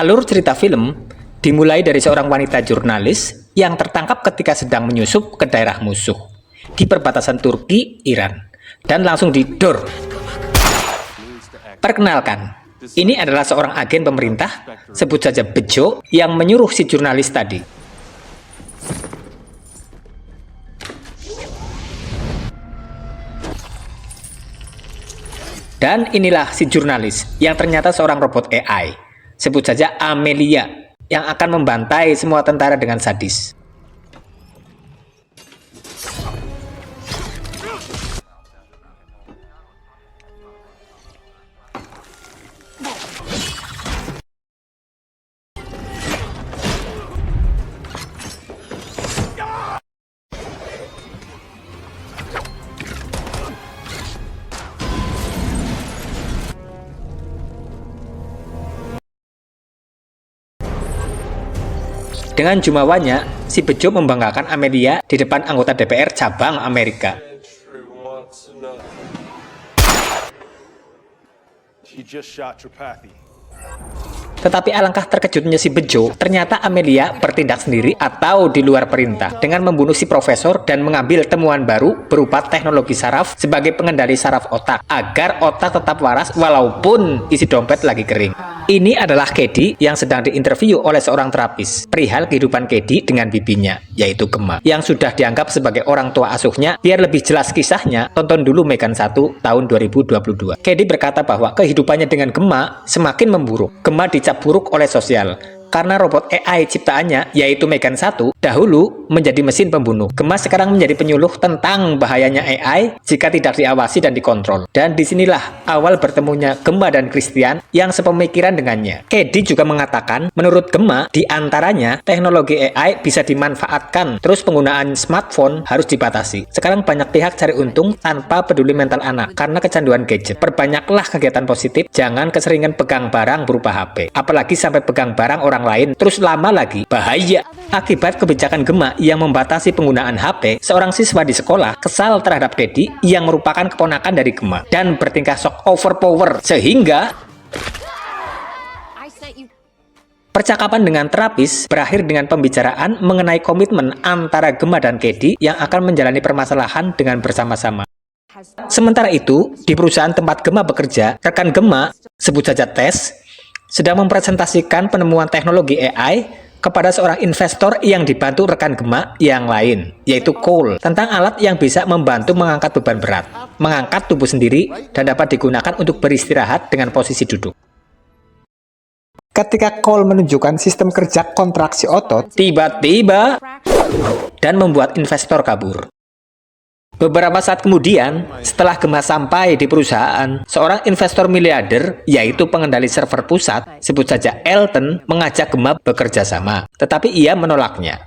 Alur cerita film dimulai dari seorang wanita jurnalis yang tertangkap ketika sedang menyusup ke daerah musuh di perbatasan Turki, Iran, dan langsung didor. Perkenalkan, ini adalah seorang agen pemerintah, sebut saja Bejo, yang menyuruh si jurnalis tadi. Dan inilah si jurnalis yang ternyata seorang robot AI. Sebut saja Amelia, yang akan membantai semua tentara dengan sadis. Dengan jumawannya, si Bejo membanggakan Amelia di depan anggota DPR cabang Amerika. Tetapi alangkah terkejutnya si Bejo, ternyata Amelia bertindak sendiri atau di luar perintah dengan membunuh si profesor dan mengambil temuan baru berupa teknologi saraf sebagai pengendali saraf otak agar otak tetap waras walaupun isi dompet lagi kering. Ini adalah Kedi yang sedang diinterview oleh seorang terapis perihal kehidupan Kedi dengan bibinya, yaitu Gemma, yang sudah dianggap sebagai orang tua asuhnya. Biar lebih jelas kisahnya, tonton dulu Megan 1 tahun 2022. Kedi berkata bahwa kehidupannya dengan Gemma semakin memburuk. Gemma dicap buruk oleh sosial karena robot AI ciptaannya, yaitu Megan 1, dahulu menjadi mesin pembunuh. Gemma sekarang menjadi penyuluh tentang bahayanya AI jika tidak diawasi dan dikontrol. Dan disinilah awal bertemunya Gemma dan Christian yang sepemikiran dengannya. Kedi juga mengatakan, menurut Gemma, diantaranya teknologi AI bisa dimanfaatkan, terus penggunaan smartphone harus dibatasi. Sekarang banyak pihak cari untung tanpa peduli mental anak karena kecanduan gadget. Perbanyaklah kegiatan positif, jangan keseringan pegang barang berupa HP. Apalagi sampai pegang barang orang lain terus lama lagi, bahaya. Akibat kebijakan Gemma yang membatasi penggunaan HP, seorang siswa di sekolah kesal terhadap Kedi yang merupakan keponakan dari Gemma dan bertingkah sok overpower sehingga percakapan dengan terapis berakhir dengan pembicaraan mengenai komitmen antara Gemma dan Kedi yang akan menjalani permasalahan dengan bersama-sama. Sementara itu, di perusahaan tempat Gemma bekerja, rekan Gemma, sebut saja Tess, sedang mempresentasikan penemuan teknologi AI kepada seorang investor yang dibantu rekan Gemma yang lain, yaitu Cole, tentang alat yang bisa membantu mengangkat beban berat, mengangkat tubuh sendiri, dan dapat digunakan untuk beristirahat dengan posisi duduk. Ketika Cole menunjukkan sistem kerja kontraksi otot, tiba-tiba dan membuat investor kabur. Beberapa saat kemudian, setelah Gemma sampai di perusahaan, seorang investor miliarder, yaitu pengendali server pusat, sebut saja Elton, mengajak Gemma bekerja sama, tetapi ia menolaknya.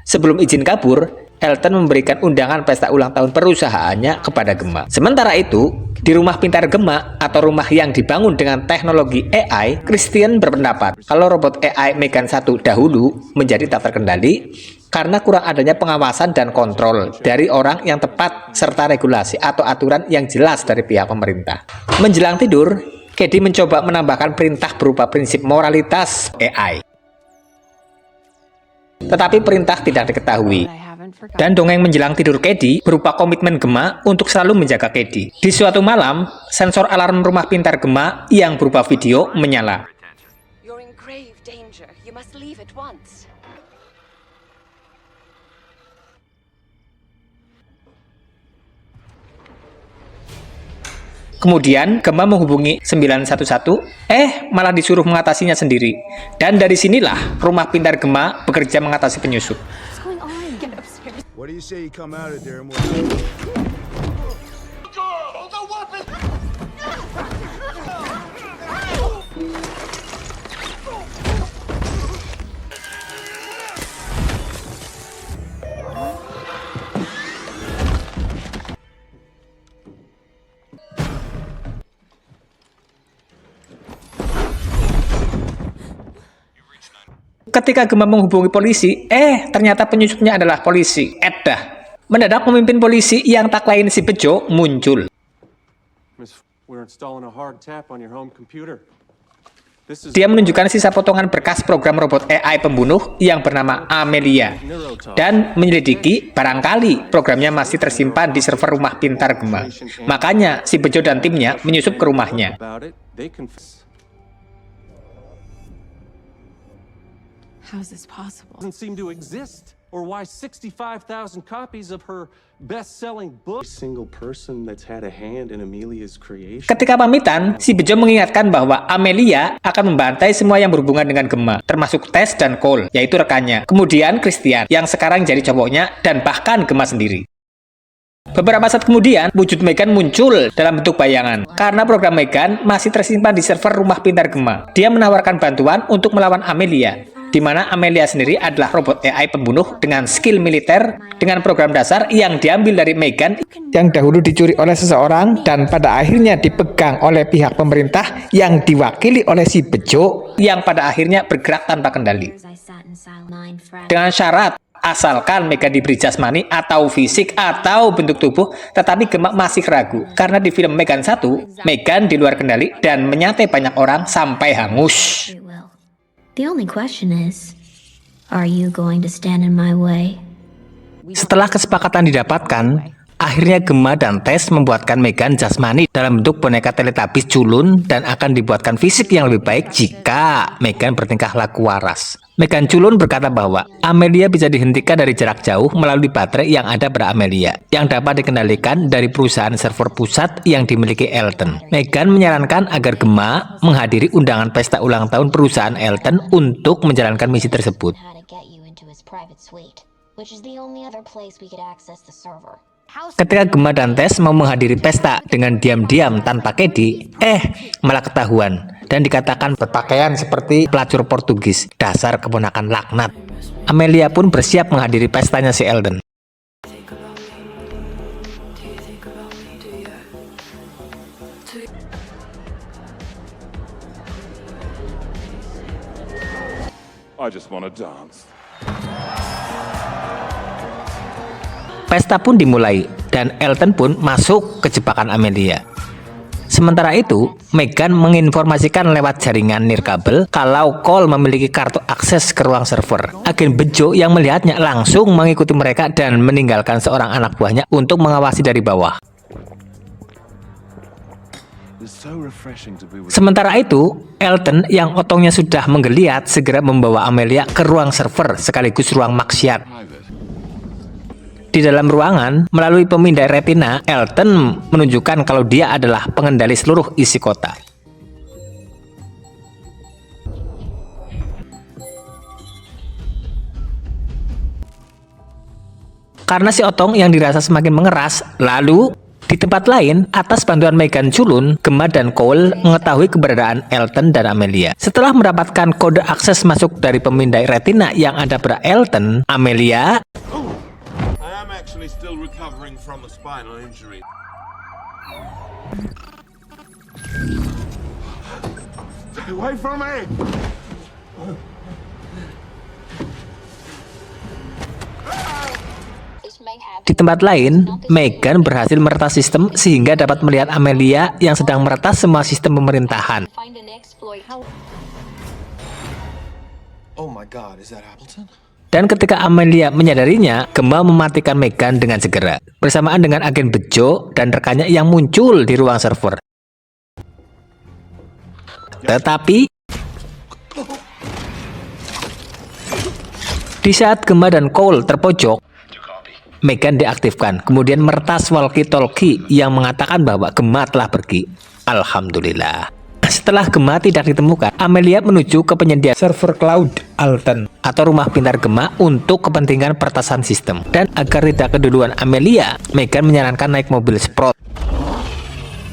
Sebelum izin kabur, Elton memberikan undangan pesta ulang tahun perusahaannya kepada Gemma. Sementara itu, di rumah pintar Gemma atau rumah yang dibangun dengan teknologi AI, Christian berpendapat kalau robot AI Megan 1 dahulu menjadi tak terkendali karena kurang adanya pengawasan dan kontrol dari orang yang tepat serta regulasi atau aturan yang jelas dari pihak pemerintah. Menjelang tidur, Kedi mencoba menambahkan perintah berupa prinsip moralitas AI. Tetapi perintah tidak diketahui. Dan dongeng menjelang tidur Kedi berupa komitmen Gemma untuk selalu menjaga Kedi. Di suatu malam, sensor alarm rumah pintar Gemma yang berupa video menyala. Kemudian Gemma menghubungi 911, malah disuruh mengatasinya sendiri. Dan dari sinilah rumah pintar Gemma bekerja mengatasi penyusup. What do you say you come out of there and we'll... Ketika Gemma menghubungi polisi, ternyata penyusupnya adalah polisi, Edda. Mendadak pemimpin polisi yang tak lain si Bejo muncul. Dia menunjukkan sisa potongan berkas program robot AI pembunuh yang bernama Amelia dan menyelidiki barangkali programnya masih tersimpan di server rumah pintar Gemma. Makanya si Bejo dan timnya menyusup ke rumahnya. How is this possible? Doesn't seem to exist, or why 65,000 copies of her best-selling book. Single person that's had a hand in Amelia's creation. Ketika pamitan, si Bejo mengingatkan bahwa Amelia akan membantai semua yang berhubungan dengan Gemma, termasuk Tess dan Cole, yaitu rekannya. Kemudian Christian, yang sekarang jadi cowoknya, dan bahkan Gemma sendiri. Beberapa saat kemudian, wujud Megan muncul dalam bentuk bayangan. Karena program Megan masih tersimpan di server rumah pintar Gemma. Dia menawarkan bantuan untuk melawan Amelia, di mana Amelia sendiri adalah robot AI pembunuh dengan skill militer dengan program dasar yang diambil dari Megan yang dahulu dicuri oleh seseorang dan pada akhirnya dipegang oleh pihak pemerintah yang diwakili oleh si Bejo yang pada akhirnya bergerak tanpa kendali. Dengan syarat asalkan Megan diberi jasmani atau fisik atau bentuk tubuh, tetapi Gemma masih ragu karena di film Megan 1, Megan di luar kendali dan menyantai banyak orang sampai hangus. The only question is, are you going to stand in my way? Setelah kesepakatan didapatkan, akhirnya Gemma dan Tess membuatkan Megan jasmani dalam bentuk boneka Teletubbies culun dan akan dibuatkan fisik yang lebih baik jika Megan bertingkah laku waras. Megan culun berkata bahwa Amelia bisa dihentikan dari jarak jauh melalui baterai yang ada pada Amelia, yang dapat dikendalikan dari perusahaan server pusat yang dimiliki Elton. Megan menyarankan agar Gemma menghadiri undangan pesta ulang tahun perusahaan Elton untuk menjalankan misi tersebut. Ketika Gemma dan Tess mau menghadiri pesta dengan diam-diam tanpa Kedi, malah ketahuan dan dikatakan berpakaian seperti pelacur Portugis, dasar keponakan laknat. Amelia pun bersiap menghadiri pestanya si Elton. I just wanna dance. Pesta pun dimulai dan Elton pun masuk ke jebakan Amelia. Sementara itu, Megan menginformasikan lewat jaringan nirkabel kalau Cole memiliki kartu akses ke ruang server. Agen Bejo yang melihatnya langsung mengikuti mereka dan meninggalkan seorang anak buahnya untuk mengawasi dari bawah. Sementara itu, Elton yang otongnya sudah menggeliat segera membawa Amelia ke ruang server sekaligus ruang maksiat. Di dalam ruangan, melalui pemindai retina, Elton menunjukkan kalau dia adalah pengendali seluruh isi kota. Karena si otong yang dirasa semakin mengeras, lalu di tempat lain, atas bantuan Megan culun, Gemma dan Cole mengetahui keberadaan Elton dan Amelia. Setelah mendapatkan kode akses masuk dari pemindai retina yang ada pada Elton, Amelia Still recovering from a spinal injury. Stay away from me! Di tempat lain, Megan berhasil meretas sistem sehingga dapat melihat Amelia yang sedang meretas semua sistem pemerintahan. Oh my God, is that Appleton? Dan ketika Amelia menyadarinya, Gemma mematikan Megan dengan segera, bersamaan dengan agen Bejo dan rekannya yang muncul di ruang server. Tetapi, di saat Gemma dan Cole terpojok, Megan diaktifkan, kemudian meretas walkie-talkie yang mengatakan bahwa Gemma telah pergi. Alhamdulillah. Setelah Gemma tidak ditemukan, Amelia menuju ke penyedia server cloud Alten atau rumah pintar Gemma untuk kepentingan peretasan sistem. Dan agar tidak keduluan Amelia, Megan menyarankan naik mobil Sprout.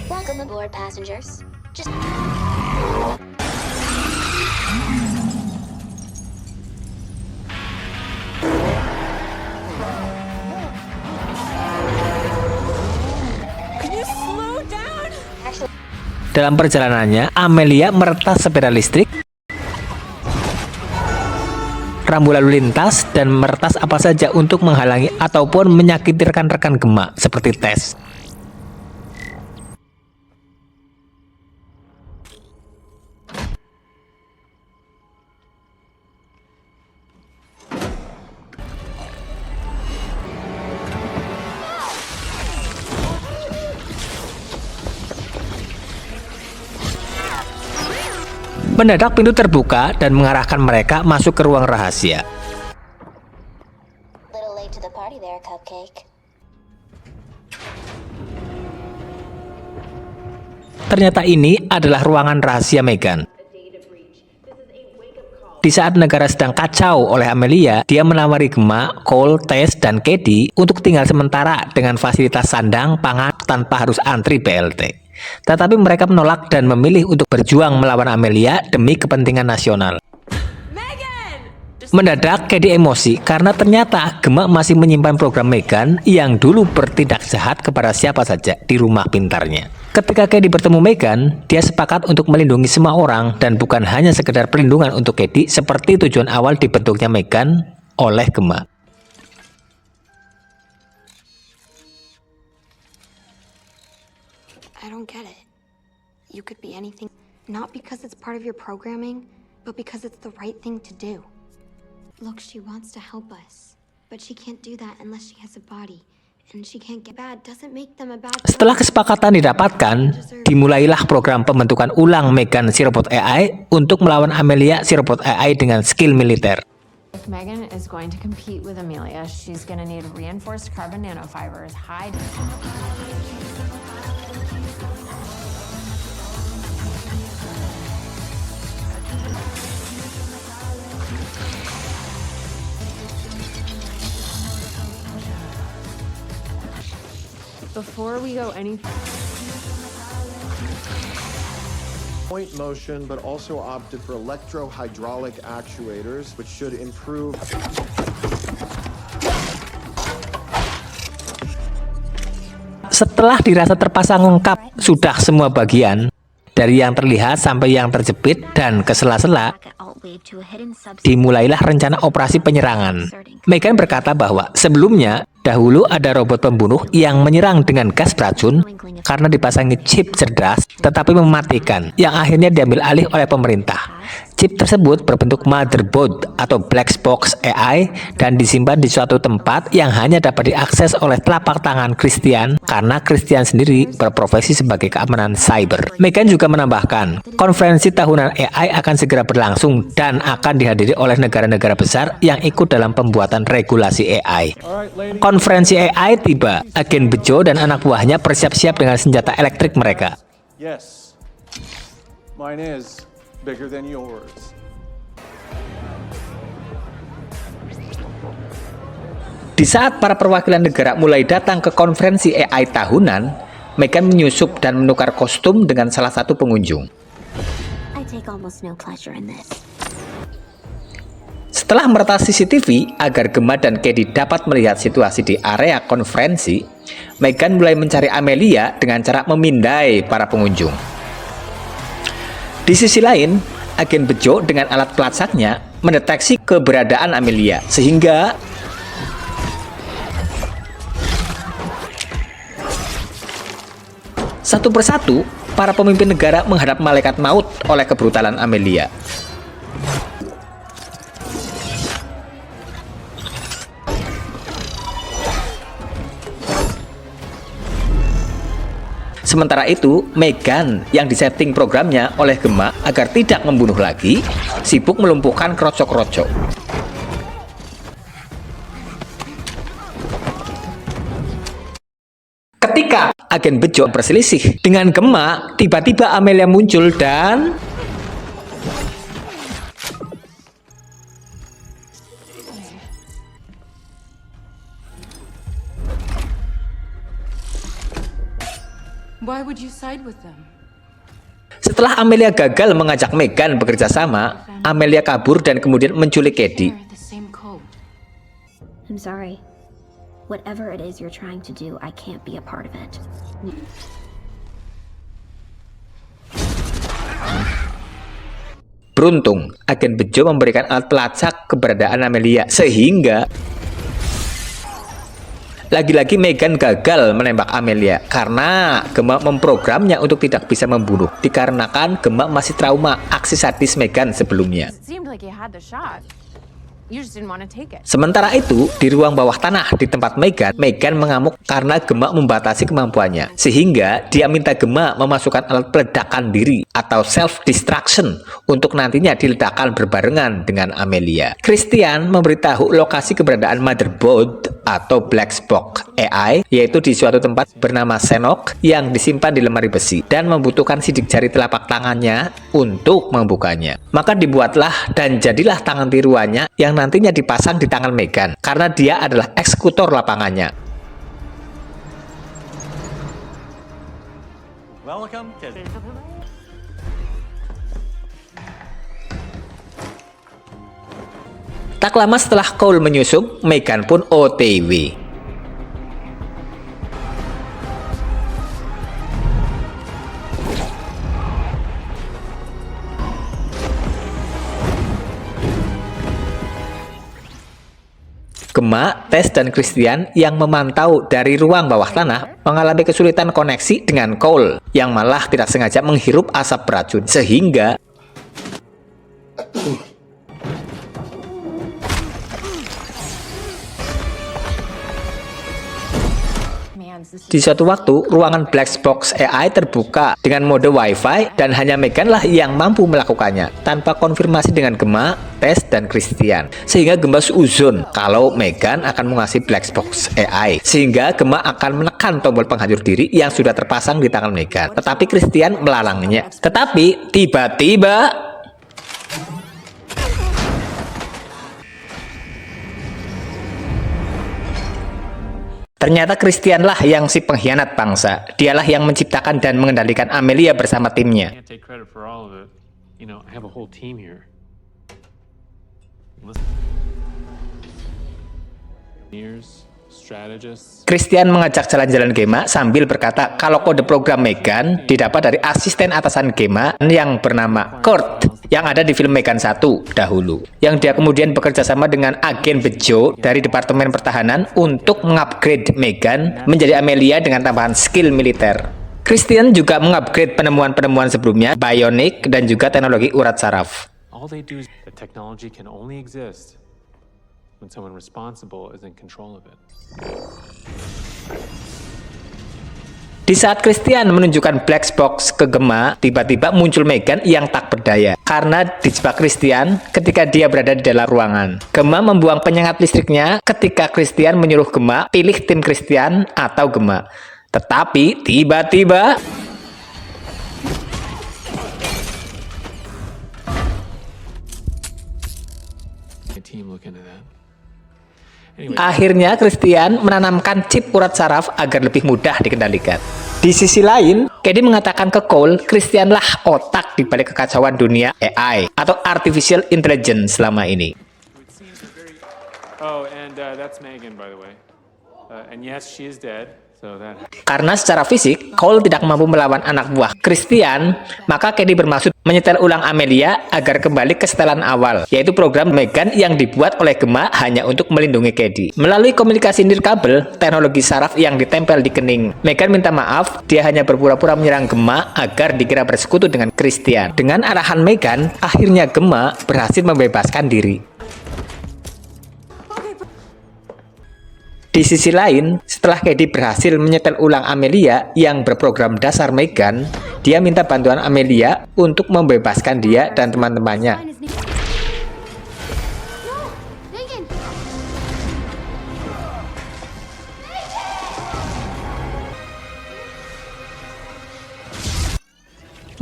Welcome aboard, passengers. Just Dalam perjalanannya, Amelia meretas sepeda listrik, rambu lalu lintas, dan meretas apa saja untuk menghalangi ataupun menyakiti rekan-rekan Gemma, seperti Tess. Mendadak pintu terbuka dan mengarahkan mereka masuk ke ruang rahasia. little late to the party there, Cupcake. Ternyata ini adalah ruangan rahasia Megan. Di saat negara sedang kacau oleh Amelia, dia menawari Gemma, Cole, Tess, dan Katie untuk tinggal sementara dengan fasilitas sandang, pangan, tanpa harus antri BLT. Tetapi mereka menolak dan memilih untuk berjuang melawan Amelia demi kepentingan nasional. Mendadak Katie emosi karena ternyata Gemma masih menyimpan program Megan yang dulu bertindak jahat kepada siapa saja di rumah pintarnya. Ketika Katie bertemu Megan, dia sepakat untuk melindungi semua orang dan bukan hanya sekedar perlindungan untuk Katie seperti tujuan awal dibentuknya Megan oleh Gemma. I don't get it. You could be anything, not because it's part of your programming, but because it's the right thing to do. Look, she wants to help us, but she can't do that unless she has a body. And she can't get bad, doesn't make them a bad person. Setelah kesepakatan didapatkan, dimulailah program pembentukan ulang Megan si robot AI untuk melawan Amelia si robot AI dengan skill militer. If Megan is going to compete with Amelia, she's going to need reinforced carbon nanofibers, high... Before we go any point motion, but also opted for electro-hydraulic actuators, which should improve. Setelah dirasa terpasang lengkap sudah semua bagian, dari yang terlihat sampai yang terjepit dan ke sela-sela, dimulailah rencana operasi penyerangan. Megan berkata bahwa sebelumnya dahulu ada robot pembunuh yang menyerang dengan gas beracun karena dipasangi chip cerdas tetapi mematikan, yang akhirnya diambil alih oleh pemerintah. Chip tersebut berbentuk motherboard atau black box AI dan disimpan di suatu tempat yang hanya dapat diakses oleh telapak tangan Christian karena Christian sendiri berprofesi sebagai keamanan cyber. Megan juga menambahkan, konferensi tahunan AI akan segera berlangsung dan akan dihadiri oleh negara-negara besar yang ikut dalam pembuatan regulasi AI. Konferensi AI tiba, agen Bejo dan anak buahnya bersiap-siap dengan senjata elektrik mereka. Yes, mine is bigger than yours. Di saat para perwakilan negara mulai datang ke konferensi AI tahunan, Megan menyusup dan menukar kostum dengan salah satu pengunjung. I take almost no pleasure in this. Setelah meretas CCTV agar Gemma dan Katie dapat melihat situasi di area konferensi, Megan mulai mencari Amelia dengan cara memindai para pengunjung. Di sisi lain, agen Bejo dengan alat pelacaknya mendeteksi keberadaan Amelia, sehingga satu persatu para pemimpin negara menghadap malaikat maut oleh kebrutalan Amelia. Sementara itu, Megan yang disetting programnya oleh Gemma agar tidak membunuh lagi, sibuk melumpuhkan krocok-krocok. agen bejo berselisih dengan Gemma, tiba-tiba Amelia muncul dan Why would you side with them? setelah Amelia gagal mengajak Megan bekerja sama, Amelia kabur dan kemudian menculik Cady. They're the same code. I'm sorry. Whatever it is you're trying to do, I can't be a part of it. Beruntung, agen bejo memberikan alat pelacak keberadaan Amelia sehingga lagi-lagi Megan gagal menembak Amelia karena Gemma memprogramnya untuk tidak bisa membunuh dikarenakan Gemma masih trauma aksi sadis Megan sebelumnya. It seemed like you had the shot. You just didn't want to take it. Sementara itu, di ruang bawah tanah di tempat Megan mengamuk karena Gemma membatasi kemampuannya. Sehingga dia minta Gemma memasukkan alat peledakan diri atau self-destruction untuk nantinya diledakkan berbarengan dengan Amelia. Christian memberitahu lokasi keberadaan motherboard atau black box AI, yaitu di suatu tempat bernama Senok yang disimpan di lemari besi dan membutuhkan sidik jari telapak tangannya untuk membukanya. Maka dibuatlah dan jadilah tangan tiruannya yang nantinya dipasang di tangan Megan karena dia adalah eksekutor lapangannya. Welcome to... Tak lama setelah Cole menyusup, Megan pun OTW. Gemma, Tess, dan Christian yang memantau dari ruang bawah tanah mengalami kesulitan koneksi dengan Cole yang malah tidak sengaja menghirup asap beracun sehingga di suatu waktu, ruangan black box AI terbuka dengan mode Wi-Fi dan hanya Megan lah yang mampu melakukannya tanpa konfirmasi dengan Gemma, Tess, dan Christian. Sehingga Gemma seuzon kalau Megan akan menguasai black box AI. Sehingga Gemma akan menekan tombol penghancur diri yang sudah terpasang di tangan Megan. Tetapi Christian melarangnya. Tetapi tiba-tiba ternyata Christian lah yang si pengkhianat bangsa. Dialah yang menciptakan dan mengendalikan Amelia bersama timnya. Can't take credit for all of it. You know, I have a whole team here. Strategists. Christian mengajak jalan-jalan Gemma sambil berkata kalau kode program Megan didapat dari asisten atasan Gemma yang bernama Kurt yang ada di film Megan 1 dahulu, yang dia kemudian bekerja sama dengan agen bejo dari Departemen Pertahanan untuk mengupgrade Megan menjadi Amelia dengan tambahan skill militer. Christian juga mengupgrade penemuan-penemuan sebelumnya, bionik dan juga teknologi urat saraf. All they do is the technology can only exist when someone responsible is in control of it. Di saat Christian menunjukkan black box ke Gemma, tiba-tiba muncul Megan yang tak berdaya karena dijebak Christian ketika dia berada di dalam ruangan. Gemma membuang penyengat listriknya ketika Christian menyuruh Gemma pilih tim Christian atau Gemma. Tetapi tiba-tiba akhirnya Christian menanamkan chip urat saraf agar lebih mudah dikendalikan. Di sisi lain, Cady mengatakan ke Cole, Christian lah otak di balik kekacauan dunia AI atau Artificial Intelligence selama ini. Oh, and that's Megan, by the way. And yes, she is dead. Karena secara fisik, Cole tidak mampu melawan anak buah Christian, maka Cady bermaksud menyetel ulang Amelia agar kembali ke setelan awal, yaitu program Megan yang dibuat oleh Gemma hanya untuk melindungi Cady. Melalui komunikasi nirkabel, teknologi saraf yang ditempel di kening, Megan minta maaf, dia hanya berpura-pura menyerang Gemma agar dikira bersekutu dengan Christian. Dengan arahan Megan, akhirnya Gemma berhasil membebaskan diri. Di sisi lain, setelah Cady berhasil menyetel ulang Amelia yang berprogram dasar Megan, dia minta bantuan Amelia untuk membebaskan dia dan teman-temannya.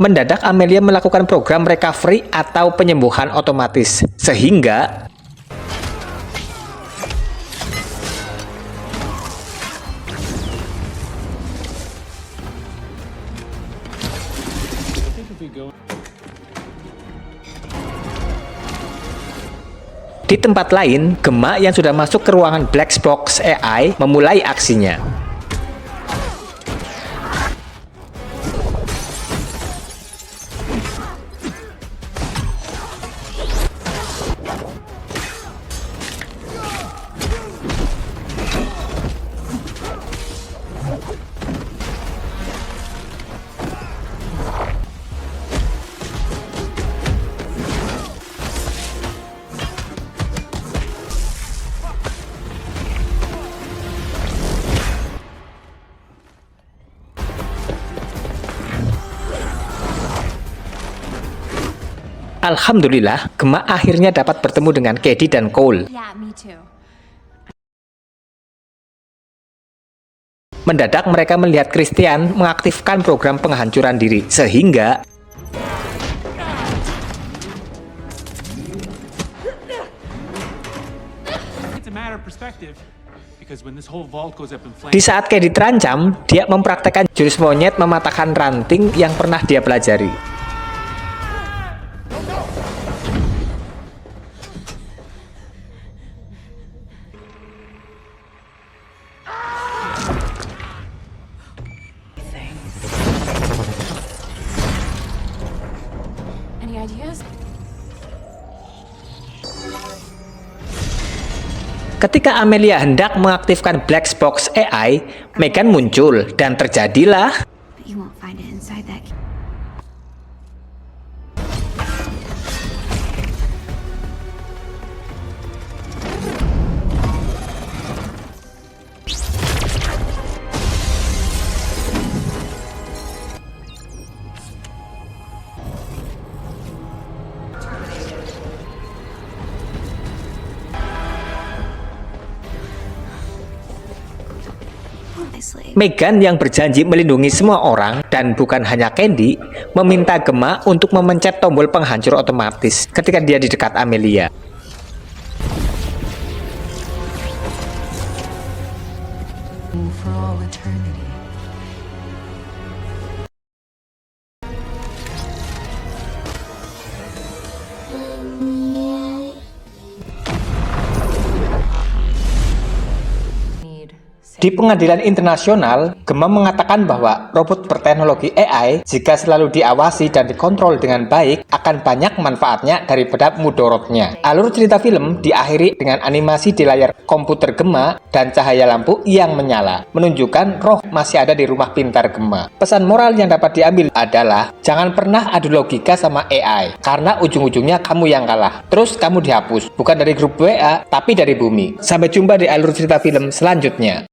Mendadak Amelia melakukan program recovery atau penyembuhan otomatis, sehingga di tempat lain, Gemma yang sudah masuk ke ruangan Black Box AI memulai aksinya. Alhamdulillah, Gemma akhirnya dapat bertemu dengan Cady dan Cole. Yeah, me too. Mendadak mereka melihat Christian mengaktifkan program penghancuran diri, sehingga di saat Cady terancam, dia mempraktekkan jurus monyet mematahkan ranting yang pernah dia pelajari. Any ideas? Ketika Amelia hendak mengaktifkan Black Box AI, Megan muncul dan terjadilah But you won't find it inside that. Megan yang berjanji melindungi semua orang dan bukan hanya Candy, meminta Gemma untuk memencet tombol penghancur otomatis ketika dia di dekat Amelia. For all eternity. Di pengadilan internasional, Gemma mengatakan bahwa robot berteknologi AI jika selalu diawasi dan dikontrol dengan baik akan banyak manfaatnya daripada mudorotnya. Alur cerita film diakhiri dengan animasi di layar komputer Gemma dan cahaya lampu yang menyala, menunjukkan roh masih ada di rumah pintar Gemma. Pesan moral yang dapat diambil adalah jangan pernah adu logika sama AI, karena ujung-ujungnya kamu yang kalah. Terus kamu dihapus, bukan dari grup WA, tapi dari bumi. Sampai jumpa di alur cerita film selanjutnya.